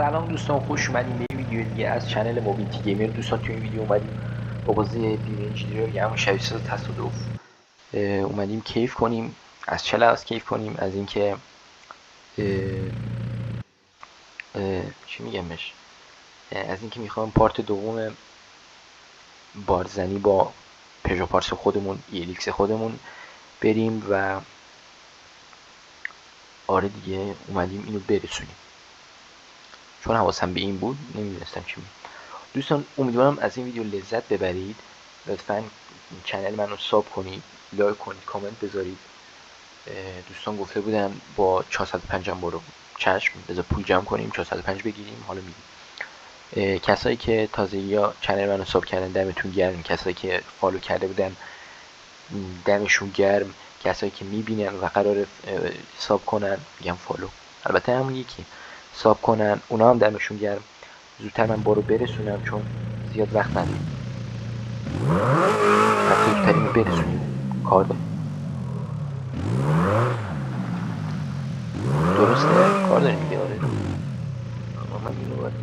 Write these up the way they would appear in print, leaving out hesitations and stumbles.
سلام دوستان، خوش اومدیم به یه ویدیو دیگه از چنل موبیلیتی گیمر. دوستان توی این ویدیو اومدیم با بازی بیبی انجینیر یا همون شبیه ساز تصادف اومدیم کیف کنیم. از چه لحاظ کیف کنیم؟ از اینکه چی میگم بهش، از اینکه میخوام پارت دوم بارزنی با پژو پارس خودمون، ایلیکس خودمون بریم و آره دیگه اومدیم اینو برسونیم، چون حواسم به این بود نمیدونستم چی میگم. دوستان امیدوارم از این ویدیو لذت ببرید. لطفاً چنل منو ساب کنید، لایک کنید، کامنت بذارید. دوستان گفته بودن با 405 برو، چشم بذار پول جمع کنیم 405 بگیریم، حالا میگیم. کسایی که تازه یا چنل منو ساب کردن دمتون گرم، کسایی که فالو کرده بودن دمشون گرم، کسایی که میبینن و قرار ساب کنن میگم فالو، البته همون یکی ساب کنن اونا هم دمشون گرم. زودتر من برو برسونم چون زیاد وقت نداریم، حتی زودتر اینو برسونیم کار داریم. درسته کار داریم دیگه. آره اما من اینو باید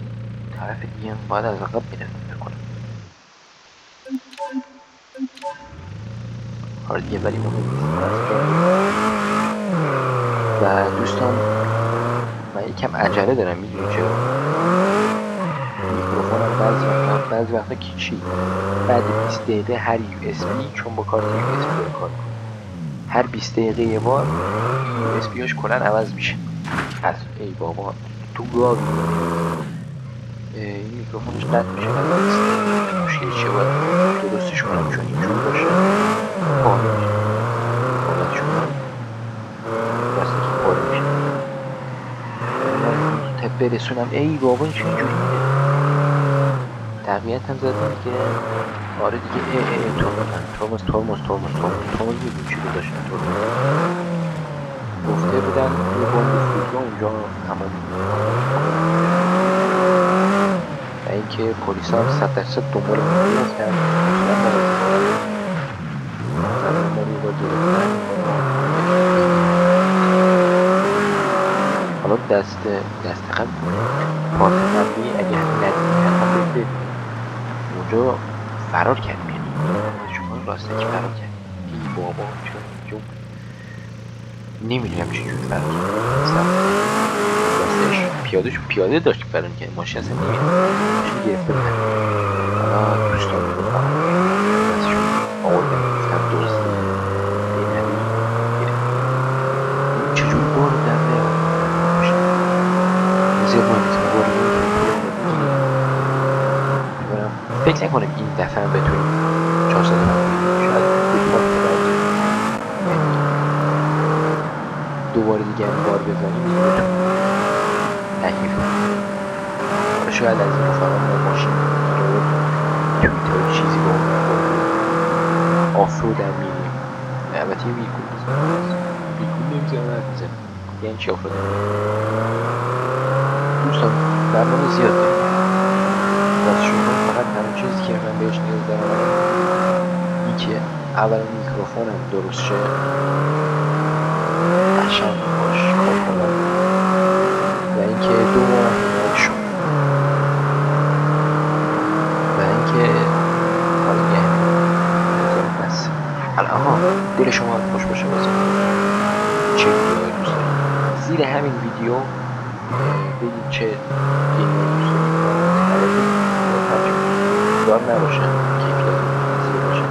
طرف دیگه هم باید از عقب بکنم. آره دیگه ولی مهم نیست. و دوستان من یکم عجله دارم، میدونی چرا؟ میکروفونم بعضی وقتا کیچی، بعد 20 دقیقه هر یو اس بی، چون با کارت یو اس بی کار کنم، هر 20 دقیقه یه بار یو اس بی هاش کلا عوض میشه. از ای بابا تو گاوی این میکروفونش قطع میشه، مشکل چیه؟ باید درستش کنم چون اینجور باشه پاره میشه، باید شما بسته که پاره میشه. من برسونم. ای بابا این چون اینجوری میده تقویت هم زدیم که آره دیگه. ترمز میدون چی رو داشتن گفته بودن یه باند فرودگاه اونجا همون، و اینکه پلیس ها 100% دنبال مونی هستن. حالا دست قبل پارت قبلی اگه ندیدی حتما ببین، اونجا فرار کردیم، یعنی شما راسته که فرار کردیم. ای بابا چون نمیدونم چجوری فرار کردیم، راستش پیاده داشت فرار می‌کرد، ماشین اصلا نمیدونم ماشین گرفته بود. حالا دوستان رو دستشون آوردن گفتن دزده بینوی این چجوری بار در میاد زیاد مهم نیست. ما بار فکر نکنم این دفعه هم بتونیم 400 شاید دوباره دیگه هم بار بزنیم تکلیف کنیم. شاید از این رفقا ما ماشین رو تویتر چیزی با اون آفرود هم میریم، البته یه ویلکول نمیزنم حرف میزنم یعنی چی آفرود دوستان. برنامه زیاد داریم از شما، فقط همون چیزی که من بهش نیاز دارم این که اولا میکروفونم درست شه، قشنگ باش کار کنم، و اینکه دو ماه شد، و اینکه حالا دیگه بس الان دل شما هم خوش باشه. بازم چه ویدیوهایی دوست دارید زیر همین ویدیو بگید چه گیمی دوست دارید، دار نباشه، کیفیت زیر باشه،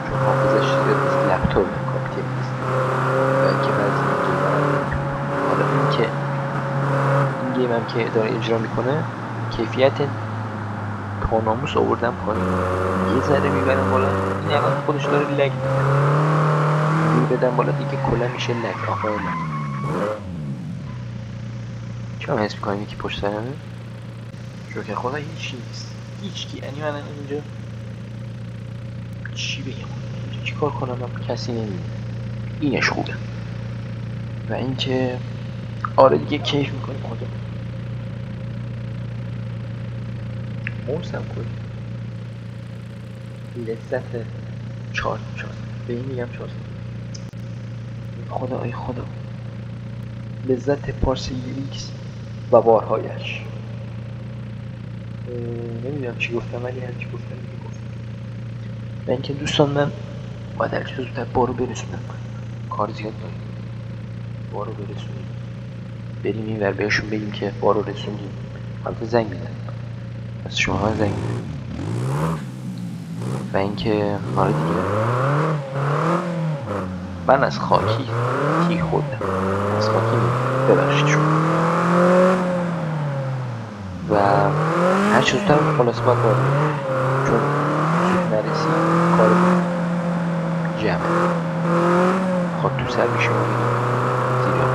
چون حافظش زیاد نیست، لپتاپ کامپیوتر نیست، و اینکه بعضی گیم حالا اینکه این گیم هم که داره اجرا میکنه کیفیت تا ناموس آوردن پایین، یه ذره میبرن بالا، این الان خودش داره لگ بدن بالا دیگه کلا میشه لگ. آقا لگ چرا حس میکنم یکی پشت سرمه؟ چون که خدا هیچی نیست، هیچکی. یعنی من اینجا چی بگم، اینجا چی کار کنم؟ من کسی نمیدونه، اینش خوبه. و اینکه آره دیگه کیف میکنیم. خدا مرسم کنیم لذت 4 به این میگم 4 خدا ای خدا، لذت پارس ایلیکس و بارهایش. نمیدونم چی گفتم ولی هر چی گفتم دیگه گفتم. و اینکه دوستان من باید هر چه زودتر بارو برسونم، کار زیاد داریم، بارو برسونیم، بریم این ور بهشون بگیم که بارو رسوندیم. البته زنگ میزنم، از شما زنگ میزنم. و اینکه آره دیگه من از خاکی تیر خوردم، از خاکی ببخشید شما. و هر چه زودتر خلاص باید بارو چون زود نرسی کار جمعه خود تو سر میشه زیرا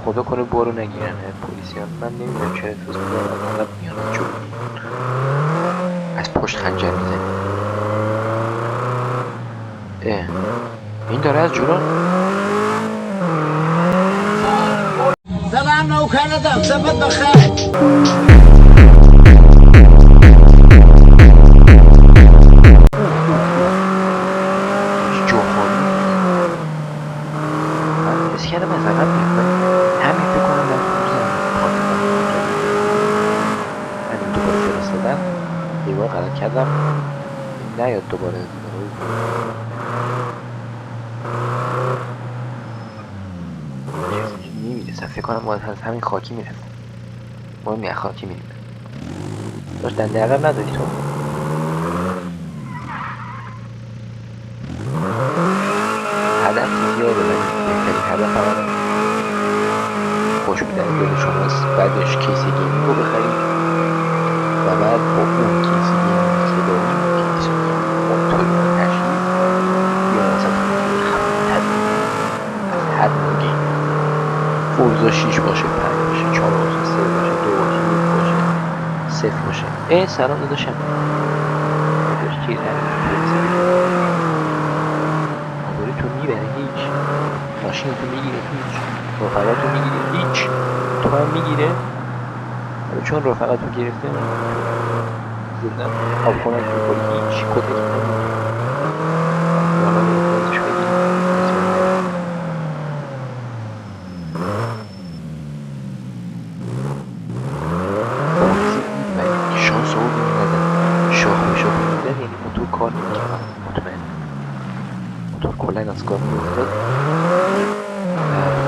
خدا کنه بارو نگیرن پلیسیان. من نمیدونم چرا احساس میکنم از عقب میان جلو از پشت خنجر میزنه. این داره از جلو سلام نوکردم سبت بخیر. من حس کردم از عقب میاد همین فکر کنم در همین دوباره فرستادم یه بار غلط کردم نیاد دوباره نمیرسم. فکر کنم باید از همین خاکی میرسم. ما می خاکی میریم داشت دنده عقب نداری تو. هدف زیاده ولی بهترین هدف همه خوش بودن دل شماست. بعدش کیس گیمینگ رو بخرید و بعد با اون کیس گیمینگ که داریم کیس موتوری رو تشکیل یا مثلا خفیفتر از هر نوع گیم فورزا 6 باشه 5 باشه 4 باشه 3 باشه 2 باشه 1 باشه 0 باشه. سلام داداشم داداش چیز نداری تو میبره هیچ ماشین تو میگیره هیچ رفقا تو میگیره هیچ تو هم میگیره چون رفقا تو گرفته زدن آب کنک میکنی هیچ کتک نمیگیره والا بازش بگیریم شانس رو میدن شاخ به شاخ میدن یعنی موتور کار نمیکنم مطمئن موتور کلن از کار میفتاد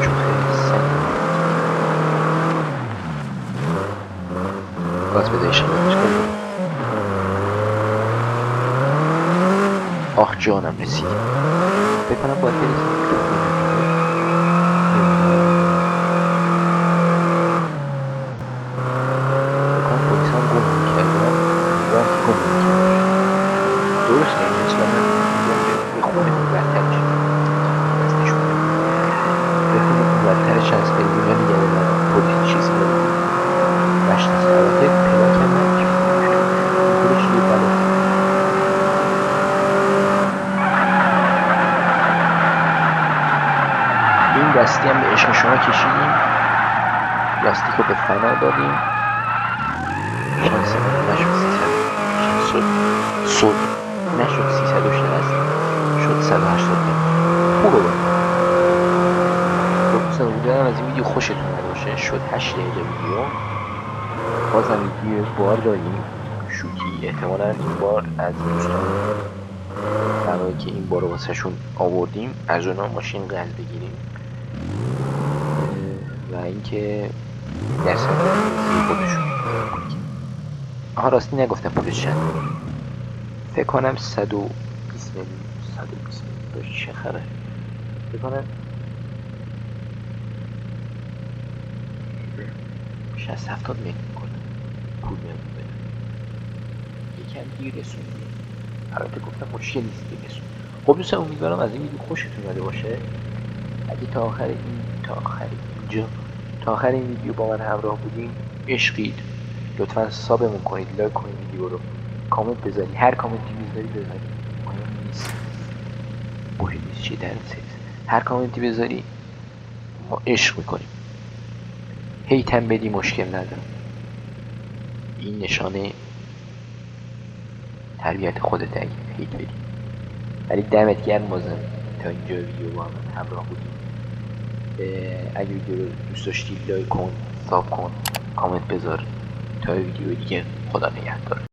چون خیلی سن گاز بده اشتباهش کنیم. آخ جانم رسیدیم فکر کنم باید برسیم درست نیست من بخونه برترش دستشون بخونه برترش از قیمه میگه من پولیس چیزی ندارم مشت سرواته پلاک هم نمیشه خودش یه بلد این دستی هم به عشق شما کشیدیم لاستیک رو به فنا دادیم شانس من نشد 300 صد نشد 360 شد 180 خوبه بود. خب امیدوارم از این ویدیو خوشتون اومده باشه. شد 8 دقیقه ویدیو. بازم ویدیو بار داریم شوتی احتمالا این بار از دوستان برای که این بار رو واسه شون آوردیم از اونا ماشین قلب بگیریم و اینکه در سطح خودشون راستی نگفتم پولش چند فکر کنم 120 میلیون 120 میلیون چه خبره فکر کنم 60-70 میلیون کنه پول میاد یکم دیر رسوندیم البته گفتم مشکل نیست دیر رسوند. خب دوستان امیدوارم از این ویدیو خوشتون اومده باشه. اگه تا آخر این ویدیو با من همراه بودین عشقید لطفا سابمون کنید لایک کنید ویدیو رو کامنت بذارید هر کامنتی بذارید مهم نیست مهم نیست چی در هر کامنتی بذاری ما عشق میکنیم هیتم بدی مشکل ندارم این نشانه تربیت خودت اگه هیت بدی ولی دمت گرم بازم تا اینجا ویدیو با من همراه بودیم. اگه ویدیو رو دوست داشتی لایک کن ساب کن کامنت بذار تا ویدیو دیگه، خدا نگهدار.